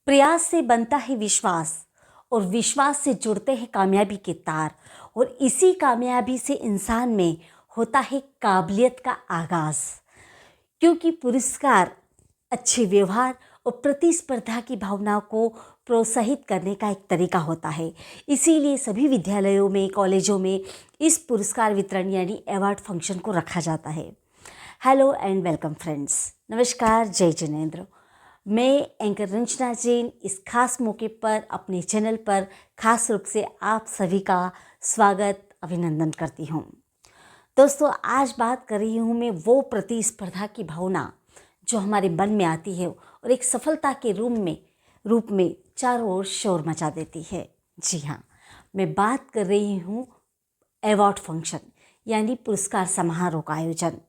प्रयास से बनता है विश्वास और विश्वास से जुड़ते हैं कामयाबी के तार और इसी कामयाबी से इंसान में होता है काबिलियत का आगाज़। क्योंकि पुरस्कार अच्छे व्यवहार और प्रतिस्पर्धा की भावना को प्रोत्साहित करने का एक तरीका होता है। इसीलिए सभी विद्यालयों में, कॉलेजों में इस पुरस्कार वितरण यानी अवार्ड फंक्शन को रखा जाता है। हेलो एंड वेलकम फ्रेंड्स, नमस्कार, जय जिनेंद्र। मैं एंकर रंजना जैन इस खास मौके पर अपने चैनल पर खास रूप से आप सभी का स्वागत अभिनंदन करती हूँ। दोस्तों, आज बात कर रही हूँ मैं वो प्रतिस्पर्धा की भावना जो हमारे मन में आती है और एक सफलता के रूप में चारों ओर शोर मचा देती है। जी हाँ, मैं बात कर रही हूँ अवार्ड फंक्शन यानी पुरस्कार समारोह का आयोजन।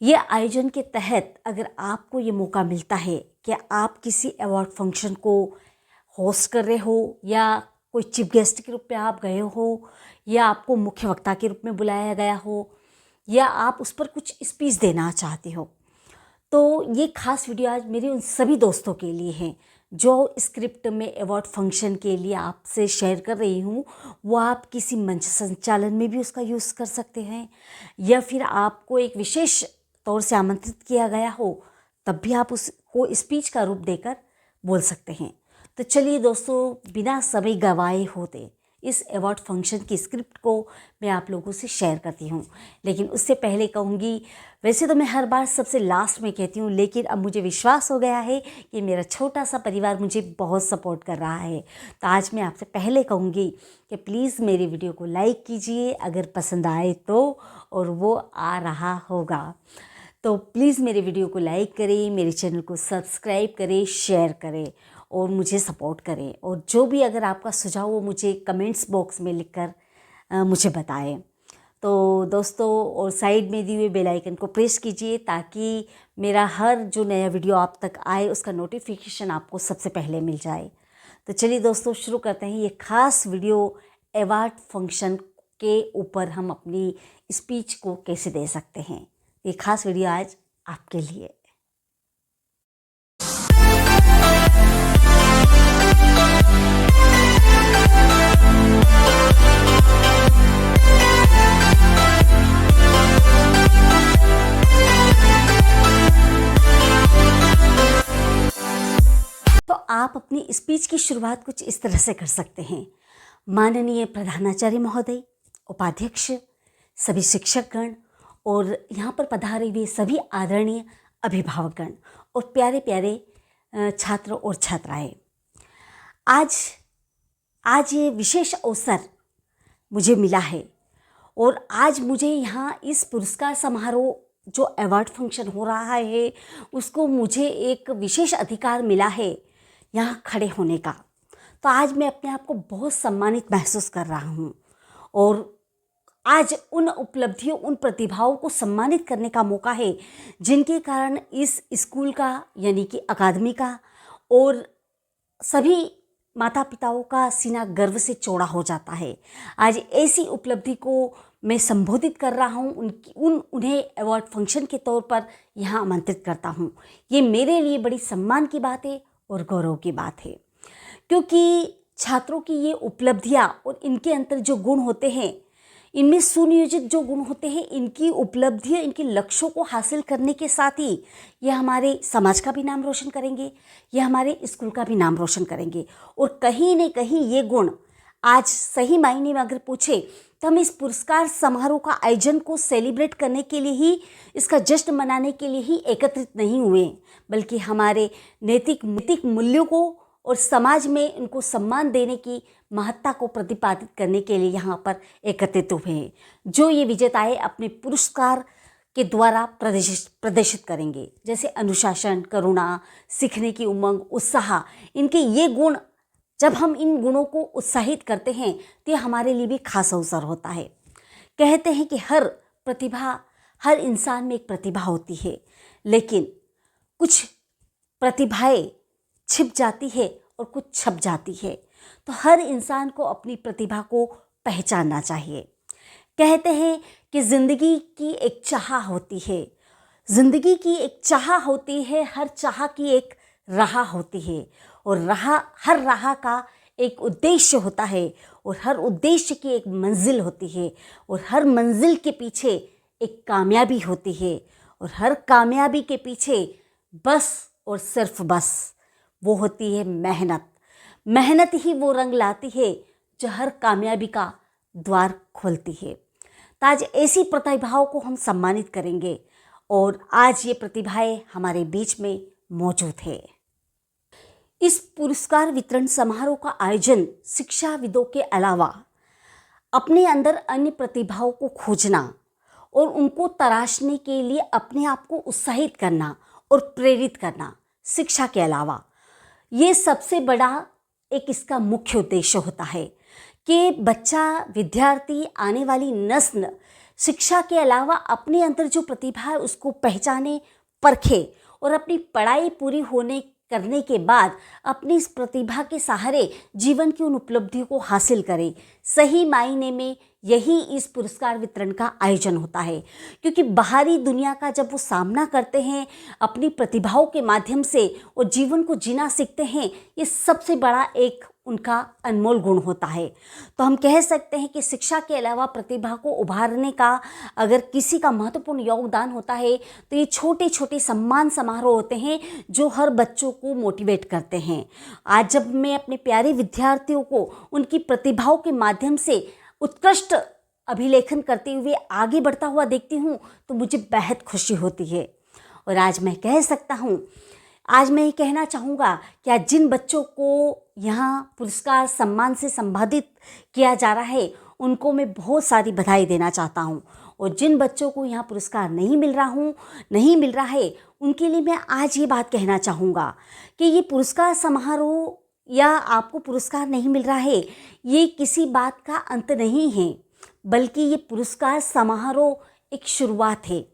ये आयोजन के तहत अगर आपको ये मौका मिलता है कि आप किसी अवार्ड फंक्शन को होस्ट कर रहे हो या कोई चीफ गेस्ट के रूप में आप गए हो या आपको मुख्य वक्ता के रूप में बुलाया गया हो या आप उस पर कुछ स्पीच देना चाहते हो, तो ये खास वीडियो आज मेरे उन सभी दोस्तों के लिए है जो स्क्रिप्ट में अवार्ड फंक्शन के लिए आपसे शेयर कर रही हूँ। वो आप किसी मंच संचालन में भी उसका यूज़ कर सकते हैं या फिर आपको एक विशेष तौर से आमंत्रित किया गया हो तब भी आप उसको स्पीच का रूप देकर बोल सकते हैं। तो चलिए दोस्तों, बिना समय गवाए होते इस अवार्ड फंक्शन की स्क्रिप्ट को मैं आप लोगों से शेयर करती हूँ। लेकिन उससे पहले कहूँगी, वैसे तो मैं हर बार सबसे लास्ट में कहती हूँ, लेकिन अब मुझे विश्वास हो गया है कि मेरा छोटा सा परिवार मुझे बहुत सपोर्ट कर रहा है। तो आज मैं आपसे पहले कहूँगी कि प्लीज़ मेरी वीडियो को लाइक कीजिए अगर पसंद आए तो, और वो आ रहा होगा तो प्लीज़ मेरे वीडियो को लाइक करें, मेरे चैनल को सब्सक्राइब करें, शेयर करें और मुझे सपोर्ट करें। और जो भी अगर आपका सुझाव हो मुझे कमेंट्स बॉक्स में लिखकर मुझे बताएं। तो दोस्तों, और साइड में दिए हुए बेल आइकन को प्रेस कीजिए ताकि मेरा हर जो नया वीडियो आप तक आए उसका नोटिफिकेशन आपको सबसे पहले मिल जाए। तो चलिए दोस्तों, शुरू करते हैं ये खास वीडियो। अवार्ड फंक्शन के ऊपर हम अपनी स्पीच को कैसे दे सकते हैं, ये खास वीडियो आज आपके लिए। तो आप अपनी स्पीच की शुरुआत कुछ इस तरह से कर सकते हैं। माननीय प्रधानाचार्य महोदय, उपाध्यक्ष, सभी शिक्षकगण और यहाँ पर पधारे हुए सभी आदरणीय अभिभावकगण और प्यारे प्यारे छात्र और छात्राएं, आज ये विशेष अवसर मुझे मिला है और आज मुझे यहाँ इस पुरस्कार समारोह जो अवार्ड फंक्शन हो रहा है उसको मुझे एक विशेष अधिकार मिला है यहाँ खड़े होने का। तो आज मैं अपने आप को बहुत सम्मानित महसूस कर रहा हूँ और आज उन उपलब्धियों, उन प्रतिभाओं को सम्मानित करने का मौका है जिनके कारण इस स्कूल का यानी कि अकादमी का और सभी माता पिताओं का सीना गर्व से चौड़ा हो जाता है। आज ऐसी उपलब्धि को मैं संबोधित कर रहा हूँ, उन्हें अवार्ड फंक्शन के तौर पर यहाँ आमंत्रित करता हूँ। ये मेरे लिए बड़ी सम्मान की बात है और गौरव की बात है, क्योंकि छात्रों की ये उपलब्धियाँ और इनके अंदर जो गुण होते हैं, इनमें सुनियोजित जो गुण होते हैं, इनकी उपलब्धियाँ, इनके लक्ष्यों को हासिल करने के साथ ही ये हमारे समाज का भी नाम रोशन करेंगे, ये हमारे स्कूल का भी नाम रोशन करेंगे। और कहीं न कहीं ये गुण आज सही मायने में अगर पूछे तो हम इस पुरस्कार समारोह का आयोजन को सेलिब्रेट करने के लिए ही, इसका जश्न मनाने के लिए ही एकत्रित नहीं हुए, बल्कि हमारे नैतिक मूल्यों को और समाज में इनको सम्मान देने की महत्ता को प्रतिपादित करने के लिए यहाँ पर एकत्रित हुए हैं, जो ये विजेताएं अपने पुरस्कार के द्वारा प्रदर्शित करेंगे। जैसे अनुशासन, करुणा, सीखने की उमंग, उत्साह, इनके ये गुण, जब हम इन गुणों को उत्साहित करते हैं तो ये हमारे लिए भी खास अवसर होता है। कहते हैं कि हर इंसान में एक प्रतिभा होती है, लेकिन कुछ प्रतिभाएं छिप जाती है और कुछ छप जाती है। तो हर इंसान को अपनी प्रतिभा को पहचानना चाहिए। कहते हैं कि ज़िंदगी की एक चाह होती है, ज़िंदगी की एक चाह होती है, हर चाह की एक राह होती है और हर राह का एक उद्देश्य होता है और हर उद्देश्य की एक मंजिल होती है और हर मंजिल के पीछे एक कामयाबी होती है और हर कामयाबी के पीछे बस और सिर्फ बस वो होती है मेहनत। मेहनत ही वो रंग लाती है जो हर कामयाबी का द्वार खोलती है। तो आज ऐसी प्रतिभाओं को हम सम्मानित करेंगे और आज ये प्रतिभाएं हमारे बीच में मौजूद है। इस पुरस्कार वितरण समारोह का आयोजन शिक्षाविदों के अलावा अपने अंदर अन्य प्रतिभाओं को खोजना और उनको तराशने के लिए अपने आप को उत्साहित करना और प्रेरित करना, शिक्षा के अलावा ये सबसे बड़ा एक इसका मुख्य उद्देश्य होता है कि बच्चा, विद्यार्थी, आने वाली नस्ल शिक्षा के अलावा अपने अंदर जो प्रतिभा है उसको पहचाने, परखे और अपनी पढ़ाई पूरी करने के बाद अपनी इस प्रतिभा के सहारे जीवन की उन उपलब्धियों को हासिल करे। सही मायने में यही इस पुरस्कार वितरण का आयोजन होता है, क्योंकि बाहरी दुनिया का जब वो सामना करते हैं अपनी प्रतिभाओं के माध्यम से और जीवन को जीना सीखते हैं, ये सबसे बड़ा एक उनका अनमोल गुण होता है। तो हम कह सकते हैं कि शिक्षा के अलावा प्रतिभा को उभारने का अगर किसी का महत्वपूर्ण योगदान होता है तो ये छोटे छोटे सम्मान समारोह होते हैं जो हर बच्चों को मोटिवेट करते हैं। आज जब मैं अपने प्यारे विद्यार्थियों को उनकी प्रतिभाओं के माध्यम से उत्कृष्ट अभिलेखन करते हुए आगे बढ़ता हुआ देखती हूँ तो मुझे बेहद खुशी होती है। और आज मैं कह सकता हूँ, आज मैं ये कहना चाहूँगा कि आज जिन बच्चों को यहाँ पुरस्कार सम्मान से संबोधित किया जा रहा है उनको मैं बहुत सारी बधाई देना चाहता हूँ, और जिन बच्चों को यहाँ पुरस्कार नहीं मिल रहा है उनके लिए मैं आज ये बात कहना चाहूँगा कि ये पुरस्कार समारोह या आपको पुरस्कार नहीं मिल रहा है ये किसी बात का अंत नहीं है, बल्कि ये पुरस्कार समारोह एक शुरुआत है।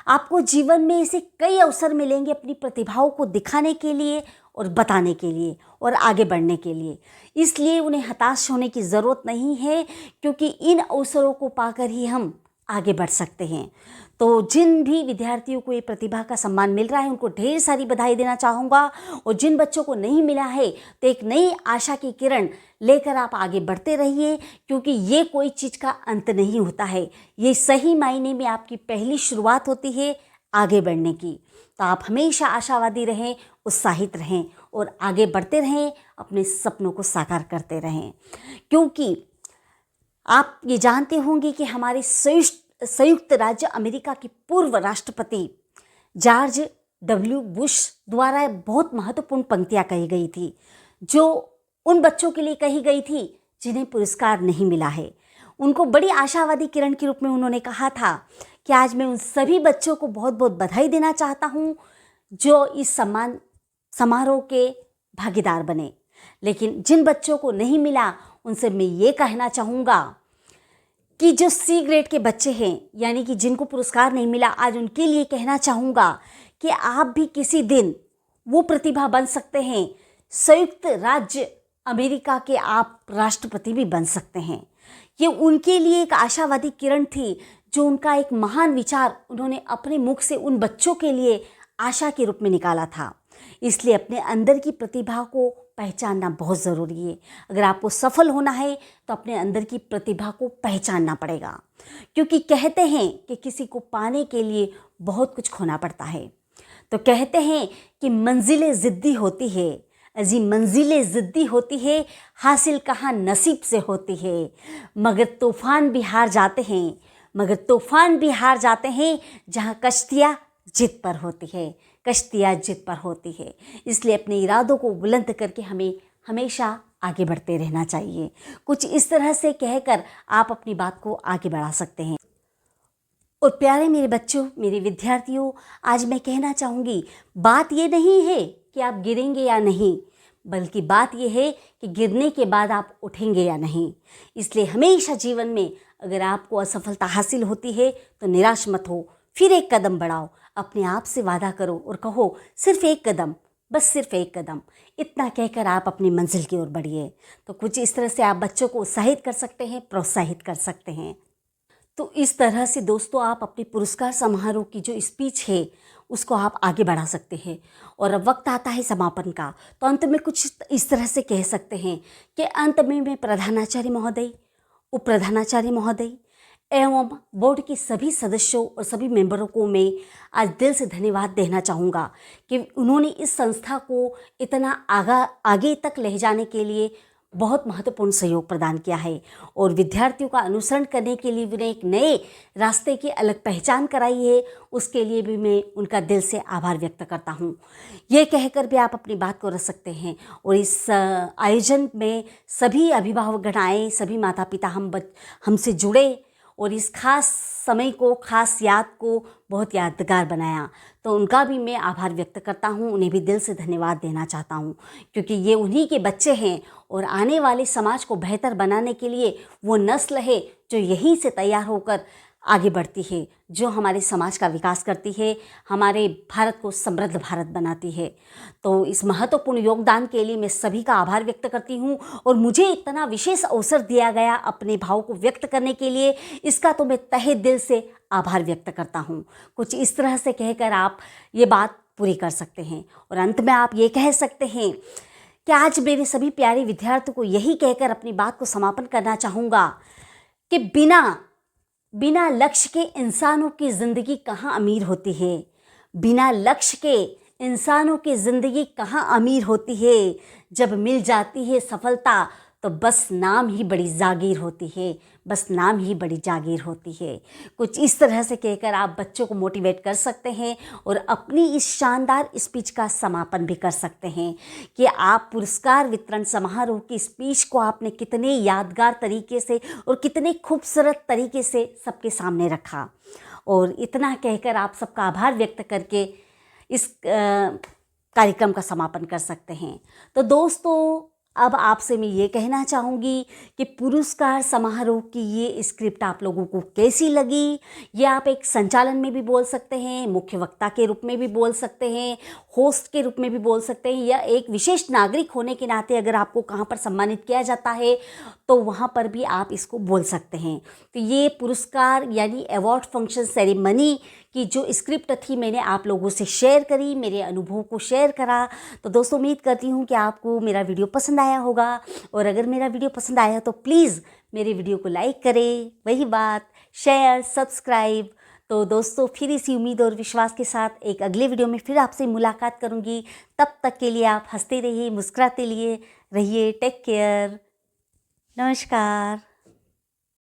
आपको जीवन में ऐसे कई अवसर मिलेंगे अपनी प्रतिभाओं को दिखाने के लिए और बताने के लिए और आगे बढ़ने के लिए, इसलिए उन्हें हताश होने की ज़रूरत नहीं है, क्योंकि इन अवसरों को पाकर ही हम आगे बढ़ सकते हैं। तो जिन भी विद्यार्थियों को ये प्रतिभा का सम्मान मिल रहा है उनको ढेर सारी बधाई देना चाहूँगा, और जिन बच्चों को नहीं मिला है तो एक नई आशा की किरण लेकर आप आगे बढ़ते रहिए, क्योंकि ये कोई चीज़ का अंत नहीं होता है, ये सही मायने में आपकी पहली शुरुआत होती है आगे बढ़ने की। तो आप हमेशा आशावादी रहें, उत्साहित रहें और आगे बढ़ते रहें, अपने सपनों को साकार करते रहें, क्योंकि आप ये जानते होंगे कि हमारे संयुक्त राज्य अमेरिका के पूर्व राष्ट्रपति जॉर्ज डब्ल्यू बुश द्वारा बहुत महत्वपूर्ण पंक्तियाँ कही गई थी, जो उन बच्चों के लिए कही गई थी जिन्हें पुरस्कार नहीं मिला है। उनको बड़ी आशावादी किरण के रूप में उन्होंने कहा था कि आज मैं उन सभी बच्चों को बहुत बहुत बधाई देना चाहता हूँ जो इस सम्मान समारोह के भागीदार बने, लेकिन जिन बच्चों को नहीं मिला उनसे मैं ये कहना चाहूँगा कि जो सी ग्रेड के बच्चे हैं, यानी कि जिनको पुरस्कार नहीं मिला, आज उनके लिए कहना चाहूँगा कि आप भी किसी दिन वो प्रतिभा बन सकते हैं, संयुक्त राज्य अमेरिका के आप राष्ट्रपति भी बन सकते हैं। ये उनके लिए एक आशावादी किरण थी, जो उनका एक महान विचार उन्होंने अपने मुख से उन बच्चों के लिए आशा के रूप में निकाला था। इसलिए अपने अंदर की प्रतिभा को पहचानना बहुत ज़रूरी है। अगर आपको सफल होना है तो अपने अंदर की प्रतिभा को पहचानना पड़ेगा, क्योंकि कहते हैं कि किसी को पाने के लिए बहुत कुछ खोना पड़ता है। तो कहते हैं कि मंजिलें ज़िद्दी होती है, अजी मंजिलें ज़िद्दी होती है, हासिल कहाँ नसीब से होती है, मगर तूफ़ान भी हार जाते हैं जहाँ कश्तियाँ जिद पर होती है। इसलिए अपने इरादों को बुलंद करके हमें हमेशा आगे बढ़ते रहना चाहिए। कुछ इस तरह से कहकर आप अपनी बात को आगे बढ़ा सकते हैं। और प्यारे मेरे बच्चों, मेरे विद्यार्थियों, आज मैं कहना चाहूँगी, बात ये नहीं है कि आप गिरेंगे या नहीं, बल्कि बात ये है कि गिरने के बाद आप उठेंगे या नहीं। इसलिए हमेशा जीवन में अगर आपको असफलता हासिल होती है तो निराश मत हो, फिर एक कदम बढ़ाओ, अपने आप से वादा करो और कहो सिर्फ एक कदम, बस सिर्फ एक कदम। इतना कहकर आप अपनी मंजिल की ओर बढ़िए। तो कुछ इस तरह से आप बच्चों को उत्साहित कर सकते हैं, प्रोत्साहित कर सकते हैं। तो इस तरह से दोस्तों आप अपने पुरस्कार समारोह की जो स्पीच है उसको आप आगे बढ़ा सकते हैं। और अब वक्त आता है समापन का, तो अंत में कुछ इस तरह से कह सकते हैं कि अंत में मैं प्रधानाचार्य महोदय, उप प्रधानाचार्य महोदय एवं बोर्ड के सभी सदस्यों और सभी मेंबरों को मैं आज दिल से धन्यवाद देना चाहूँगा कि उन्होंने इस संस्था को इतना आगे तक ले जाने के लिए बहुत महत्वपूर्ण सहयोग प्रदान किया है और विद्यार्थियों का अनुसरण करने के लिए उन्हें एक नए रास्ते की अलग पहचान कराई है। उसके लिए भी मैं उनका दिल से आभार व्यक्त करता हूँ। ये कहकर भी आप अपनी बात को रख सकते हैं। और इस आयोजन में सभी अभिभावकगण आए, सभी माता पिता हमसे जुड़े और इस खास समय को, खास याद को बहुत यादगार बनाया, तो उनका भी मैं आभार व्यक्त करता हूँ। उन्हें भी दिल से धन्यवाद देना चाहता हूँ, क्योंकि ये उन्हीं के बच्चे हैं और आने वाले समाज को बेहतर बनाने के लिए वो नस्ल है जो यहीं से तैयार होकर आगे बढ़ती है, जो हमारे समाज का विकास करती है, हमारे भारत को समृद्ध भारत बनाती है। तो इस महत्वपूर्ण योगदान के लिए मैं सभी का आभार व्यक्त करती हूँ और मुझे इतना विशेष अवसर दिया गया अपने भाव को व्यक्त करने के लिए, इसका तो मैं तहे दिल से आभार व्यक्त करता हूँ। कुछ इस तरह से कहकर आप ये बात पूरी कर सकते हैं और अंत में आप ये कह सकते हैं कि आज मेरे सभी प्यारे विद्यार्थियों को यही कहकर अपनी बात को समापन करना चाहूँगा कि बिना लक्ष्य के इंसानों की ज़िंदगी कहाँ अमीर होती है। बिना लक्ष्य के इंसानों की ज़िंदगी कहाँ अमीर होती है। जब मिल जाती है सफलता तो बस नाम ही बड़ी जागीर होती है, बस नाम ही बड़ी जागीर होती है। कुछ इस तरह से कहकर आप बच्चों को मोटिवेट कर सकते हैं और अपनी इस शानदार स्पीच का समापन भी कर सकते हैं कि आप पुरस्कार वितरण समारोह की स्पीच को आपने कितने यादगार तरीके से और कितने खूबसूरत तरीके से सबके सामने रखा। और इतना कहकर आप सबका आभार व्यक्त करके इस कार्यक्रम का समापन कर सकते हैं। तो दोस्तों, अब आपसे मैं ये कहना चाहूँगी कि पुरस्कार समारोह की ये स्क्रिप्ट आप लोगों को कैसी लगी। ये आप एक संचालन में भी बोल सकते हैं, मुख्य वक्ता के रूप में भी बोल सकते हैं, होस्ट के रूप में भी बोल सकते हैं, या एक विशेष नागरिक होने के नाते अगर आपको कहाँ पर सम्मानित किया जाता है तो वहाँ पर भी आप इसको बोल सकते हैं। तो ये पुरस्कार यानी अवार्ड फंक्शन सेरेमनी की जो स्क्रिप्ट थी मैंने आप लोगों से शेयर करी, मेरे अनुभव को शेयर करा। तो दोस्तों, उम्मीद करती हूँ कि आपको मेरा वीडियो पसंद आया होगा और अगर मेरा वीडियो पसंद आया तो प्लीज़ मेरे वीडियो को लाइक करें, वही बात शेयर सब्सक्राइब। तो दोस्तों, फिर इसी उम्मीद और विश्वास के साथ एक अगले वीडियो में फिर आपसे मुलाकात करूँगी। तब तक के लिए आप हंसते रहिए, मुस्कुराते रहिए। Take care. नमस्कार।